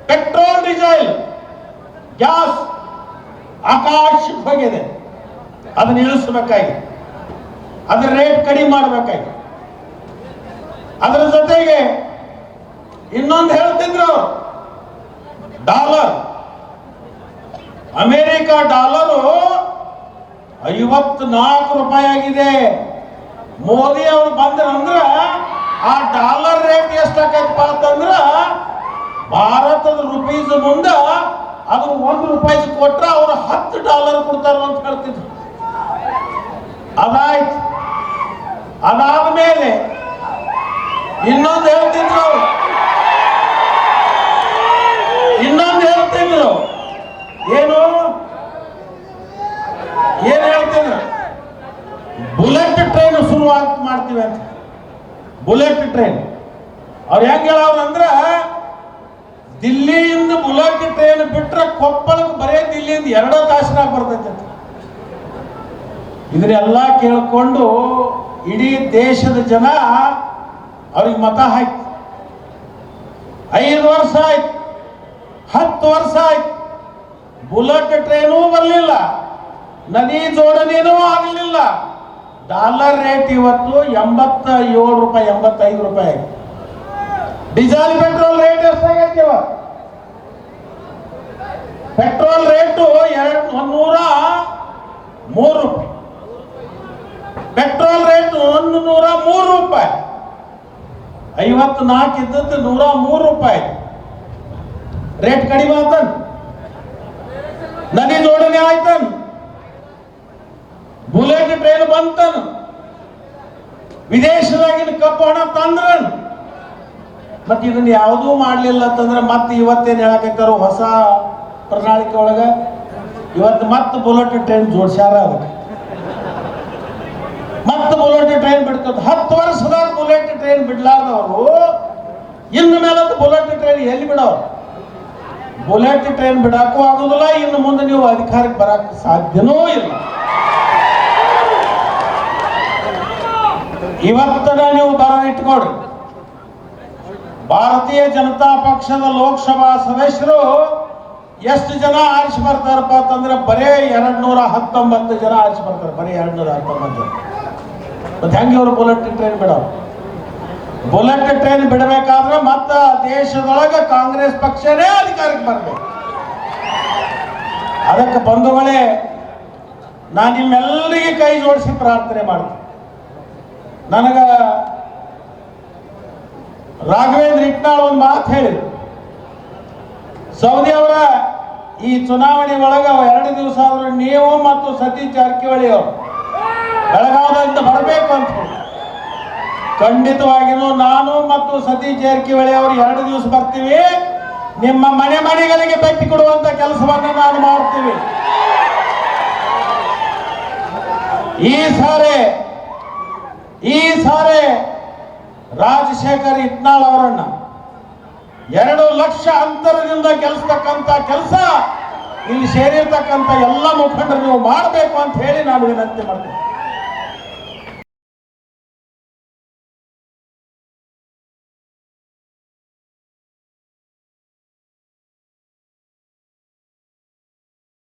Petrol diesel gas ಆಕಾಶಕ್ಕೆ ಹೋಗಿದೆ. ಅದನ್ನ ಇಳಿಸಬೇಕಾಗಿ, ಅದರ ರೇಟ್ ಕಡಿಮೆ ಮಾಡಬೇಕಾಗಿ. ಅದರ ಜೊತೆಗೆ ಇನ್ನೊಂದು ಹೇಳ್ತಿದ್ರು, ಡಾಲರ್, ಅಮೆರಿಕ ಡಾಲರು 54 ರೂಪಾಯಿ ಆಗಿದೆ. ಮೋದಿ ಅವರು ಬಂದ್ರಂದ್ರ ಆ ಡಾಲರ್ ರೇಟ್ ಎಷ್ಟಾಕೈತಪ್ಪ ಅಂತಂದ್ರ ಭಾರತದ ರುಪೀಸ್ ಮುಂದ ಅದು $1 ಕೊಟ್ರ ಅವ್ರು $10 ಕೊಡ್ತಾರ ಅಂತ ಹೇಳ್ತಿದ್ರು. ಅದಾಯ್ತು. ಅದಾದ್ಮೇಲೆ ಇನ್ನೊಂದು ಹೇಳ್ತಿದ್ರು, ಏನು ಹೇಳ್ತಿದ್ರು, ಬುಲೆಟ್ ಟ್ರೈನ್ ಶುರುವಾಗ್ ಮಾಡ್ತೀವಿ ಅಂತ. ಬುಲೆಟ್ ಟ್ರೈನ್ ಅವ್ರು ಹೆಂಗ್ ಹೇಳವ್ರಂದ್ರ, ದಿಲ್ಲಿಯಿಂದ ಬುಲೆಟ್ ಟ್ರೈನ್ ಬಿಟ್ರೆ ಕೊಪ್ಪಳಕ್ಕೆ ಬರೇ ದಿಲ್ಲಿಯಿಂದ 2 ತಾಸಿನಾಗ ಬರ್ತೈತೆ ಅಂತ. ಇದನ್ನೆಲ್ಲ ಕೇಳಿಕೊಂಡು ಇಡೀ ದೇಶದ ಜನ ಅವ್ರಿಗೆ ಮತ ಹಾಕಿ 5 ವರ್ಷ ಆಯ್ತು, 10 ವರ್ಷ ಆಯ್ತು, ಬುಲೆಟ್ ಟ್ರೈನೂ ಬರಲಿಲ್ಲ, ನದಿ ಜೋಡಣೆನೂ ಆಗಲಿಲ್ಲ. ಡಾಲರ್ ರೇಟ್ ಇವತ್ತು 87 ರೂಪಾಯಿ, 85 ರೂಪಾಯಿ. ಡೀಸೆಲ್ ಪೆಟ್ರೋಲ್ ರೇಟ್ ಎಷ್ಟಾಗೈತಿ ಇವತ್ತು? ಪೆಟ್ರೋಲ್ ರೇಟು 103 ರೂಪಾಯಿ. ಪೆಟ್ರೋಲ್ ರೇಟ್ 103 ರೂಪಾಯಿ. 54 ಇದ್ದದ್ದು 103 ರೂಪಾಯಿ. ರೇಟ್ ಕಡಿಮೆ ಆತನ್, ನದಿ ಜೋಡಣೆ ಆಯ್ತನ್, ಬುಲೆಟ್ ಟ್ರೈನ್ ಬಂತನ್, ವಿದೇಶದಾಗಿನ ಕಪ್ಪು ಹಣ ತಂದ್ರನ್. ಮತ್ತೆ ಇದನ್ನ ಯಾವುದೂ ಮಾಡಲಿಲ್ಲ ಅಂತಂದ್ರೆ ಮತ್ತೆ ಇವತ್ತೇನು ಹೇಳಕತ್ತಾರ, ಹೊಸ ಪ್ರಣಾಳಿಕೆ ಒಳಗ ಇವತ್ತು ಮತ್ತೆ ಬುಲೆಟ್ ಟ್ರೈನ್ ಜೋಡ್ಸ್ಯಾರ. ಅದಕ್ಕೆ ಮತ್ತೆ ಬುಲೆಟ್ ಟ್ರೈನ್ ಬಿಡ್ತದ. 10 ವರ್ಷದಾಗ ಬುಲೆಟ್ ಟ್ರೈನ್ ಬಿಡ್ಲಾರ್ದವರು ಇನ್ನು ಮೇಲೆ ಬುಲೆಟ್ ಟ್ರೈನ್ ಎಲ್ಲಿ ಬಿಡೋರು? ಬುಲೆಟ್ ಟ್ರೈನ್ ಬಿಡಾಕೂ ಆಗುದಿಲ್ಲ. ಇನ್ನು ಮುಂದೆ ನೀವು ಅಧಿಕಾರಕ್ಕೆ ಬರಕ್ ಸಾಧ್ಯನೂ ಇಲ್ಲ. ಇವತ್ತನ ನೀವು ಇಟ್ಕೊಡ್ರಿ, ಭಾರತೀಯ ಜನತಾ ಪಕ್ಷದ ಲೋಕಸಭಾ ಸದಸ್ಯರು ಎಷ್ಟು ಜನ ಆರಿಸಿ ಬರ್ತಾರಪ್ಪ ಅಂತಂದ್ರೆ ಬರೇ 219 ಜನ ಆರಿಸಿ ಬರ್ತಾರೆ. ಬರೀ 219 ಜನ. ಮತ್ತೆ ಹೆಂಗೆ ಇವರು ಬುಲೆಟ್ ಟ್ರೈನ್ ಬಿಡೋರು? ಬುಲೆಟ್ ಟ್ರೈನ್ ಬಿಡಬೇಕಾದ್ರೆ ಮತ್ತ ದೇಶದೊಳಗೆ ಕಾಂಗ್ರೆಸ್ ಪಕ್ಷನೇ ಅಧಿಕಾರಕ್ಕೆ ಬರಬೇಕು. ಅದಕ್ಕೆ ಬಂಧುಗಳೇ, ನಾನು ನಿಮ್ಮೆಲ್ಲರಿಗೆ ಕೈ ಜೋಡಿಸಿ ಪ್ರಾರ್ಥನೆ ಮಾಡ್ತೀನಿ. ನನಗ ರಾಘವೇಂದ್ರ ಇಟ್ನಾಳ್ ಒಂದು ಮಾತು ಹೇಳಿದ್ರು, ಸೌದಿ ಅವರ ಈ ಚುನಾವಣೆ ಒಳಗ 2 ದಿವಸ ಆದ್ರೂ ನೀವು ಮತ್ತು ಸತೀಶ್ ಜಾರಕಿಹೊಳಿ ಅವರು ಬೆಳಗಾವಿಯಿಂದ ಬರಬೇಕು ಅಂತ ಹೇಳಿ. ಖಂಡಿತವಾಗಿಯೂ ನಾನು ಮತ್ತು ಸತೀಶ್ ಜಾರಕಿಹೊಳಿ ಅವರು 2 ದಿವಸ ಬರ್ತೀವಿ. ನಿಮ್ಮ ಮನೆಗಳಿಗೆ ಭೇಟಿ ಕೊಡುವಂತ ಕೆಲಸವನ್ನು ನಾನು ಮಾಡ್ತೀವಿ. ಈ ಸಾರಿ ರಾಜಶೇಖರ್ ಇಟ್ನಾಳ್ ಅವರನ್ನ 2 ಲಕ್ಷ ಅಂತರದಿಂದ ಗೆಲ್ಲಿಸ್ತಕ್ಕಂಥ ಕೆಲಸ ಇಲ್ಲಿ ಸೇರಿರ್ತಕ್ಕಂಥ ಎಲ್ಲ ಮುಖಂಡರು ನೀವು ಮಾಡಬೇಕು ಅಂತ ಹೇಳಿ ನಾನು ವಿನಂತಿ ಮಾಡ್ತೀನಿ.